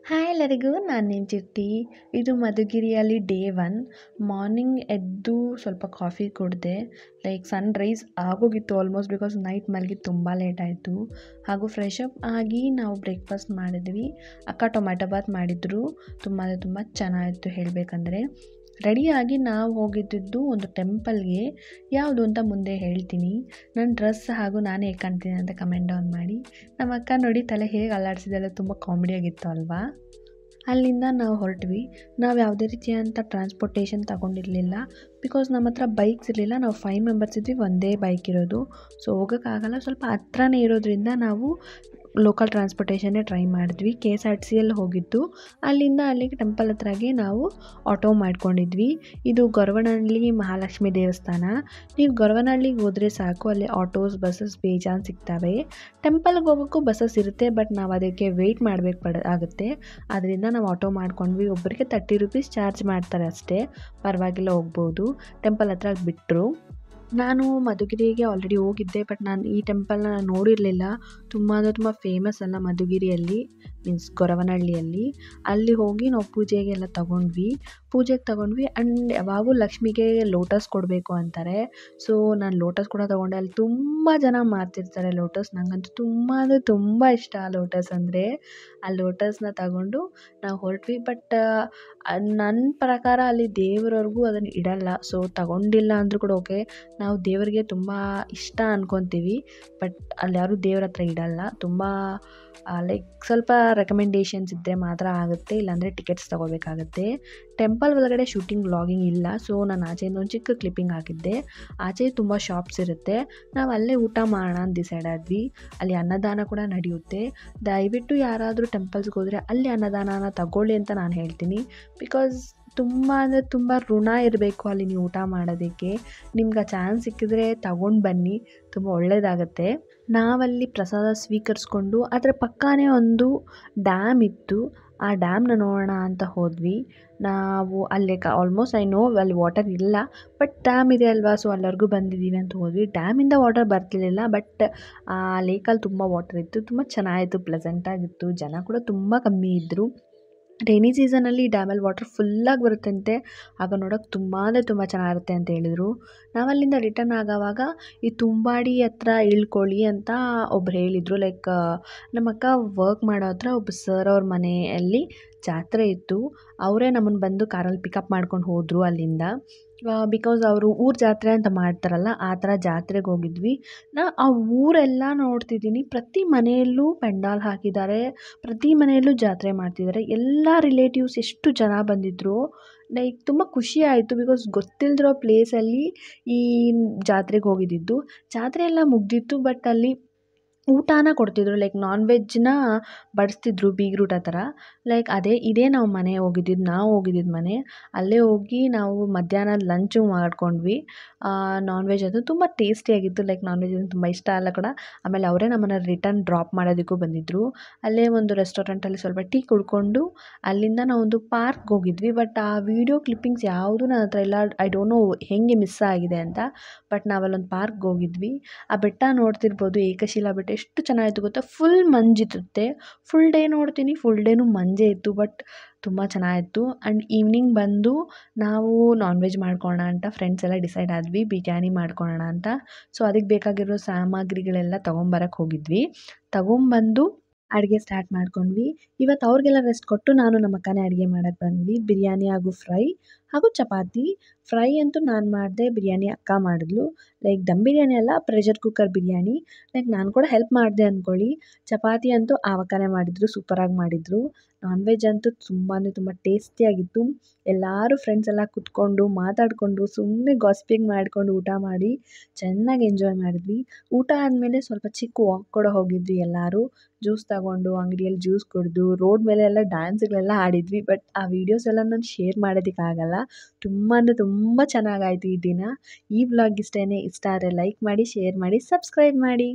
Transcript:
Hi ಎಲ್ಲರಿಗೂ, ನಾನು ನಿಮ್ಮ ಚಿಟ್ಟಿ. ಇದು ಮಧುಗಿರಿಯಲ್ಲಿ ಡೇ 1. ಮಾರ್ನಿಂಗ್ ಎದ್ದು ಸ್ವಲ್ಪ ಕಾಫಿ ಕುಡಿದೆ. ಲೈಕ್ ಸನ್ರೈಸ್ ಆಗೋಗಿತ್ತು ಆಲ್ಮೋಸ್ಟ್, ಬಿಕಾಸ್ ನೈಟ್ ಮಲಗಿದ್ದು ತುಂಬ ಲೇಟ್ ಆಯಿತು. ಹಾಗೂ ಫ್ರೆಶ್ ಅಪ್ ಆಗಿ ನಾವು ಬ್ರೇಕ್ಫಾಸ್ಟ್ ಮಾಡಿದ್ವಿ. ಅಕ್ಕ ಟೊಮ್ಯಾಟೊ ಬಾತ್ ಮಾಡಿದ್ರು. ತುಂಬ ಚೆನ್ನಾಗಿತ್ತು ಹೇಳಬೇಕಂದ್ರೆ. ರೆಡಿಯಾಗಿ ನಾವು ಹೋಗಿದ್ದಿದ್ದು ಒಂದು ಟೆಂಪಲ್ಗೆ. ಯಾವುದು ಅಂತ ಮುಂದೆ ಹೇಳ್ತೀನಿ. ನನ್ನ ಡ್ರೆಸ್ ಹಾಗೂ ನಾನು ಹೇಗೆ ಕಾಣ್ತೀನಿ ಅಂತ ಕಮೆಂಟ್ ಡೌನ್ ಮಾಡಿ. ನಮ್ಮ ಅಕ್ಕ ನೋಡಿ ತಲೆ ಹೇಗೆ ಅಲ್ಲಾಡಿಸಿದೆಲ್ಲ, ತುಂಬ ಕಾಮಿಡಿಯಾಗಿತ್ತು ಅಲ್ವಾ. ಅಲ್ಲಿಂದ ನಾವು ಹೊರಟ್ವಿ. ನಾವು ಯಾವುದೇ ರೀತಿಯಾದಂಥ ಟ್ರಾನ್ಸ್ಪೋರ್ಟೇಷನ್ ತಗೊಂಡಿರಲಿಲ್ಲ, ಬಿಕಾಸ್ ನಮ್ಮ ಹತ್ರ ಬೈಕ್ಸ್ ಇರಲಿಲ್ಲ. ನಾವು 5 ಮೆಂಬರ್ಸ್ ಇದ್ವಿ, ಒಂದೇ ಬೈಕ್ ಇರೋದು. ಸೊ ಹೋಗೋಕ್ಕಾಗಲ್ಲ. ಸ್ವಲ್ಪ ಹತ್ರನೇ ಇರೋದ್ರಿಂದ ನಾವು ಲೋಕಲ್ ಟ್ರಾನ್ಸ್ಪೋರ್ಟೇಷನ್ನೇ ಟ್ರೈ ಮಾಡಿದ್ವಿ. KSRTCಯಲ್ಲಿ ಹೋಗಿದ್ದು. ಅಲ್ಲಿಂದ ಅಲ್ಲಿಗೆ ಟೆಂಪಲ್ ಹತ್ರಗೆ ನಾವು ಆಟೋ ಮಾಡ್ಕೊಂಡಿದ್ವಿ. ಇದು ಗೊರವನಹಳ್ಳಿ ಮಹಾಲಕ್ಷ್ಮಿ ದೇವಸ್ಥಾನ. ನೀವು ಗೊರವನಹಳ್ಳಿಗೆ ಹೋದರೆ ಸಾಕು, ಅಲ್ಲಿ ಆಟೋಸ್ ಬಸ್ಸಸ್ ಬೇಜಾನ್ ಸಿಗ್ತವೆ. ಟೆಂಪಲ್ಗೆ ಹೋಗೋಕ್ಕೂ ಬಸ್ಸಸ್ ಇರುತ್ತೆ, ಬಟ್ ನಾವು ಅದಕ್ಕೆ ವೆಯ್ಟ್ ಆಗುತ್ತೆ. ಅದರಿಂದ ನಾವು ಆಟೋ ಮಾಡ್ಕೊಂಡ್ವಿ. ಒಬ್ಬರಿಗೆ 30 ರೂಪೀಸ್ ಚಾರ್ಜ್ ಮಾಡ್ತಾರೆ ಅಷ್ಟೇ, ಪರವಾಗಿಲ್ಲ, ಹೋಗ್ಬೋದು. ಟೆಂಪಲ್ ಹತ್ರ ಬಿಟ್ಟರು. ನಾನು ಮಧುಗಿರಿಗೆ ಆಲ್ರೆಡಿ ಹೋಗಿದ್ದೆ, ಬಟ್ ನಾನು ಈ ಟೆಂಪಲ್ನ ನೋಡಿರಲಿಲ್ಲ. ತುಂಬ ಫೇಮಸ್ ಅಲ್ಲ ಮಧುಗಿರಿಯಲ್ಲಿ, ಮೀನ್ಸ್ ಗೊರವನಹಳ್ಳಿಯಲ್ಲಿ. ಅಲ್ಲಿ ಹೋಗಿ ನಾವು ಪೂಜೆಗೆಲ್ಲ ತಗೊಂಡ್ವಿ. ಆ್ಯಂಡ್ ಯಾವಾಗೂ ಲಕ್ಷ್ಮಿಗೆ ಲೋಟಸ್ ಕೊಡಬೇಕು ಅಂತಾರೆ. ಸೊ ನಾನು ಲೋಟಸ್ ಕೂಡ ತೊಗೊಂಡೆ. ಅಲ್ಲಿ ತುಂಬ ಜನ ಮಾರ್ತಿರ್ತಾರೆ ಲೋಟಸ್. ನನಗಂತೂ ತುಂಬ ಇಷ್ಟ ಆ ಲೋಟಸ್ ಅಂದರೆ. ಆ ಲೋಟಸ್ನ ತಗೊಂಡು ನಾವು ಹೊರಟ್ವಿ. ಬಟ್ ನನ್ನ ಪ್ರಕಾರ ಅಲ್ಲಿ ದೇವರವ್ರಿಗೂ ಅದನ್ನು ಇಡಲ್ಲ. ಸೊ ತಗೊಂಡಿಲ್ಲ ಅಂದರೂ ಕೂಡ ಓಕೆ. ನಾವು ದೇವರಿಗೆ ತುಂಬ ಇಷ್ಟ ಅಂದ್ಕೊತೀವಿ, ಬಟ್ ಅಲ್ಲಿ ಯಾರೂ ದೇವ್ರ ಹತ್ರ ಇಡಲ್ಲ. ತುಂಬ ಲೈಕ್ ಸ್ವಲ್ಪ ರೆಕಮೆಂಡೇಷನ್ಸ್ ಇದ್ದರೆ ಮಾತ್ರ ಆಗುತ್ತೆ, ಇಲ್ಲಾಂದರೆ ಟಿಕೆಟ್ಸ್ ತೊಗೋಬೇಕಾಗತ್ತೆ. ಟೆಂಪಲ್ ಒಳಗಡೆ ಶೂಟಿಂಗ್ ವ್ಲಾಗಿಂಗ್ ಇಲ್ಲ. ಸೊ ನಾನು ಆಚೆಯಿಂದ ಒಂದು ಚಿಕ್ಕ ಕ್ಲಿಪ್ಪಿಂಗ್ ಹಾಕಿದ್ದೆ. ಆಚೆ ತುಂಬ ಶಾಪ್ಸ್ ಇರುತ್ತೆ. ನಾವು ಅಲ್ಲೇ ಊಟ ಮಾಡೋಣ ಅಂತ ಡಿಸೈಡ್ ಆದ್ವಿ. ಅಲ್ಲಿ ಅನ್ನದಾನ ಕೂಡ ನಡೆಯುತ್ತೆ. ದಯವಿಟ್ಟು ಯಾರಾದರೂ ಟೆಂಪಲ್ಸ್ಗೆ ಹೋದರೆ ಅಲ್ಲಿ ಅನ್ನದಾನನ ತಗೊಳ್ಳಿ ಅಂತ ನಾನು ಹೇಳ್ತೀನಿ. ಬಿಕಾಸ್ ತುಂಬ ಋಣ ಇರಬೇಕು ಅಲ್ಲಿ ನೀವು ಊಟ ಮಾಡೋದಕ್ಕೆ. ನಿಮ್ಗೆ ಆ ಚಾನ್ಸ್ ಸಿಕ್ಕಿದ್ರೆ ತಗೊಂಡು ಬನ್ನಿ, ತುಂಬ ಒಳ್ಳೆಯದಾಗತ್ತೆ. ನಾವಲ್ಲಿ ಪ್ರಸಾದ ಸ್ವೀಕರಿಸ್ಕೊಂಡು ಅದರ ಪಕ್ಕನೇ ಒಂದು ಡ್ಯಾಮ್ ಇತ್ತು. ಆ ಡ್ಯಾಮ್ನ ನೋಡೋಣ ಅಂತ ಹೋದ್ವಿ. ನಾವು ಅಲ್ಲಿ ಆಲ್ಮೋಸ್ಟ್ ಅಲ್ಲಿ ವಾಟರ್ ಇಲ್ಲ, ಬಟ್ ಡ್ಯಾಮ್ ಇದೆ ಅಲ್ವಾ, ಸೊ ಎಲ್ಲರಿಗೂ ಬಂದಿದ್ದೀವಿ ಅಂತ ಹೋದ್ವಿ. ಡ್ಯಾಮಿಂದ ವಾಟರ್ ಬರ್ತಿರ್ಲಿಲ್ಲ, ಬಟ್ ಆ ಲೇಕಲ್ಲಿ ತುಂಬ ವಾಟರ್ ಇತ್ತು. ತುಂಬ ಚೆನ್ನಾಗಿತ್ತು, ಪ್ಲೆಸೆಂಟಾಗಿತ್ತು. ಜನ ಕೂಡ ತುಂಬ ಕಮ್ಮಿ ಇದ್ದರು. ರೈನಿ ಸೀಸನಲ್ಲಿ ಡ್ಯಾಮಲ್ಲಿ ವಾಟರ್ ಫುಲ್ಲಾಗಿ ಬರುತ್ತಂತೆ. ಆಗ ನೋಡೋಕೆ ತುಂಬ ಚೆನ್ನಾಗಿರುತ್ತೆ ಅಂತ ಹೇಳಿದರು. ನಾವಲ್ಲಿಂದ ರಿಟರ್ನ್ ಆಗೋವಾಗ ಈ ತುಂಬಾಡಿ ಹತ್ರ ಇಳ್ಕೊಳ್ಳಿ ಅಂತ ಒಬ್ರು ಹೇಳಿದರು. ಲೈಕ್ ನಮ್ಮ ಅಕ್ಕ ವರ್ಕ್ ಮಾಡೋ ಹತ್ರ ಒಬ್ಬ ಸರ್ ಅವ್ರ ಮನೆಯಲ್ಲಿ ಜಾತ್ರೆ ಇತ್ತು. ಅವರೇ ನಮ್ಮನ್ನು ಬಂದು ಕಾರಲ್ಲಿ ಪಿಕಪ್ ಮಾಡ್ಕೊಂಡು ಹೋದರು ಅಲ್ಲಿಂದ. ಬಿಕಾಸ್ ಅವರು ಊರ ಜಾತ್ರೆ ಅಂತ ಮಾಡ್ತಾರಲ್ಲ, ಆ ಥರ ಜಾತ್ರೆಗೆ ಹೋಗಿದ್ವಿ. ಆ ಊರೆಲ್ಲ ನೋಡ್ತಿದ್ದೀನಿ. ಪ್ರತಿ ಮನೆಯಲ್ಲೂ ಪೆಂಡಾಲ್ ಹಾಕಿದ್ದಾರೆ, ಪ್ರತಿ ಮನೆಯಲ್ಲೂ ಜಾತ್ರೆ ಮಾಡ್ತಿದ್ದಾರೆ. ಎಲ್ಲ ರಿಲೇಟಿವ್ಸ್ ಎಷ್ಟು ಜನ ಬಂದಿದ್ದರು. ಲೈಕ್ ತುಂಬ ಖುಷಿ ಆಯಿತು, ಬಿಕಾಸ್ ಗೊತ್ತಿಲ್ಲದಿರೋ ಪ್ಲೇಸಲ್ಲಿ ಈ ಜಾತ್ರೆಗೆ ಹೋಗಿದ್ದಿದ್ದು. ಜಾತ್ರೆ ಎಲ್ಲ ಮುಗ್ದಿತ್ತು, ಬಟ್ ಅಲ್ಲಿ ಊಟನ ಕೊಡ್ತಿದ್ರು. ಲೈಕ್ ನಾನ್ ವೆಜ್ನ ಬಡಿಸ್ತಿದ್ರು, ಬೀಗ್ರೂಟ ಥರ. ಲೈಕ್ ಇದೇ ನಾವು ಹೋಗಿದ್ದಿದ್ದು ಮನೆ. ಅಲ್ಲೇ ಹೋಗಿ ನಾವು ಮಧ್ಯಾಹ್ನ ಲಂಚು ಮಾಡ್ಕೊಂಡ್ವಿ. ನಾನ್ ವೆಜ್ ಅದು ತುಂಬ ಟೇಸ್ಟಿಯಾಗಿತ್ತು. ಲೈಕ್ ನಾನ್ ವೆಜ್ ತುಂಬ ಇಷ್ಟ ಅಲ್ಲ ಕೂಡ. ಆಮೇಲೆ ಅವರೇ ನಮ್ಮನ್ನು ರಿಟರ್ನ್ ಡ್ರಾಪ್ ಮಾಡೋದಕ್ಕೂ ಬಂದಿದ್ದರು. ಅಲ್ಲೇ ಒಂದು ರೆಸ್ಟೋರೆಂಟಲ್ಲಿ ಸ್ವಲ್ಪ ಟೀ ಕುಡ್ಕೊಂಡು ಅಲ್ಲಿಂದ ನಾವೊಂದು ಪಾರ್ಕ್ಗೆ ಹೋಗಿದ್ವಿ. ಬಟ್ ಆ ವಿಡಿಯೋ ಕ್ಲಿಪ್ಪಿಂಗ್ಸ್ ಯಾವುದೂ ನನ್ನ ಹತ್ರ ಇಲ್ಲ. ಐ ಡೋಂಟ್ ನೋ ಹೇಗೆ ಮಿಸ್ ಆಗಿದೆ ಅಂತ. ಬಟ್ ನಾವಲ್ಲೊಂದು ಪಾರ್ಕ್ಗೆ ಹೋಗಿದ್ವಿ. ಆ ಬೆಟ್ಟ ನೋಡ್ತಿರ್ಬೋದು, ಏಕಶಿಲಾ ಬೆಟ್ಟ. ಎಷ್ಟು ಚೆನ್ನಾಗಿತ್ತು ಗೊತ್ತಾ, ಫುಲ್ ಮಂಜಿರುತ್ತೆ. ಫುಲ್ ಡೇ ನೋಡ್ತೀನಿ, ಫುಲ್ ಡೇನೂ ಮಂಜೇ ಇತ್ತು, ಬಟ್ ತುಂಬ ಚೆನ್ನಾಗಿತ್ತು. ಆ್ಯಂಡ್ ಈವ್ನಿಂಗ್ ಬಂದು ನಾವು ನಾನ್ ವೆಜ್ ಮಾಡ್ಕೊಳ್ಳೋಣ ಅಂತ ಫ್ರೆಂಡ್ಸ್ ಎಲ್ಲ ಡಿಸೈಡ್ ಆದ್ವಿ, ಬಿರಿಯಾನಿ ಮಾಡ್ಕೊಳ್ಳೋಣ ಅಂತ. ಸೊ ಅದಕ್ಕೆ ಬೇಕಾಗಿರೋ ಸಾಮಗ್ರಿಗಳೆಲ್ಲ ತೊಗೊಂಬರಕ್ಕೆ ಹೋಗಿದ್ವಿ. ತೊಗೊಂಬಂದು ಅಡುಗೆ ಸ್ಟಾರ್ಟ್ ಮಾಡ್ಕೊಂಡ್ವಿ. ಇವತ್ತು ಅವ್ರಿಗೆಲ್ಲ ರೆಸ್ಟ್ ಕೊಟ್ಟು ನಾನು ನಮ್ಮ ಅಕ್ಕನೇ ಅಡುಗೆ ಮಾಡೋಕ್ಕೆ ಬಂದ್ವಿ. ಬಿರಿಯಾನಿ ಹಾಗೂ ಫ್ರೈ ಹಾಗೂ ಚಪಾತಿ. ಫ್ರೈ ಅಂತೂ ನಾನು ಮಾಡಿದೆ, ಬಿರಿಯಾನಿ ಅಕ್ಕ ಮಾಡಿದ್ಲು. ಲೈಕ್ ದಮ್ ಬಿರಿಯಾನಿ ಅಲ್ಲ, ಪ್ರೆಷರ್ ಕುಕ್ಕರ್ ಬಿರಿಯಾನಿ. ಲೈಕ್ ನಾನು ಕೂಡ ಹೆಲ್ಪ್ ಮಾಡಿದೆ ಅಂದ್ಕೊಳ್ಳಿ. ಚಪಾತಿ ಅಂತೂ ಆ ಅಕ್ಕನೇ ಮಾಡಿದ್ರು, ಸೂಪರಾಗಿ ಮಾಡಿದರು. ನಾನ್ ವೆಜ್ ಅಂತೂ ತುಂಬ ಟೇಸ್ಟಿಯಾಗಿತ್ತು. ಎಲ್ಲರೂ ಫ್ರೆಂಡ್ಸ್ ಎಲ್ಲ ಕುತ್ಕೊಂಡು ಮಾತಾಡಿಕೊಂಡು ಸುಮ್ಮನೆ ಗಾಸಿಪಿಂಗ್ ಮಾಡಿಕೊಂಡು ಊಟ ಮಾಡಿ ಚೆನ್ನಾಗಿ ಎಂಜಾಯ್ ಮಾಡಿದ್ವಿ. ಊಟ ಆದಮೇಲೆ ಸ್ವಲ್ಪ ಚಿಕ್ಕ ವಾಕ್ ಕೂಡ ಹೋಗಿದ್ವಿ ಎಲ್ಲರೂ. ಜ್ಯೂಸ್ ತಗೊಂಡು ಅಂಗಡಿಯಲ್ಲಿ ಜ್ಯೂಸ್ ಕುಡಿದು ರೋಡ್ ಮೇಲೆ ಎಲ್ಲ ಡ್ಯಾನ್ಸ್ಗಳೆಲ್ಲ ಆಡಿದ್ವಿ. ಬಟ್ ಆ ವೀಡಿಯೋಸ್ ಎಲ್ಲ ನಾನು ಶೇರ್ ಮಾಡೋದಕ್ಕಾಗಲ್ಲ. ತುಂಬ ಚೆನ್ನಾಗಾಯಿತು ಈ ದಿನ. ಈ ವ್ಲಾಗ್ ಇಷ್ಟ ಆದರೆ ಲೈಕ್ ಮಾಡಿ, ಶೇರ್ ಮಾಡಿ, ಸಬ್ಸ್ಕ್ರೈಬ್ ಮಾಡಿ.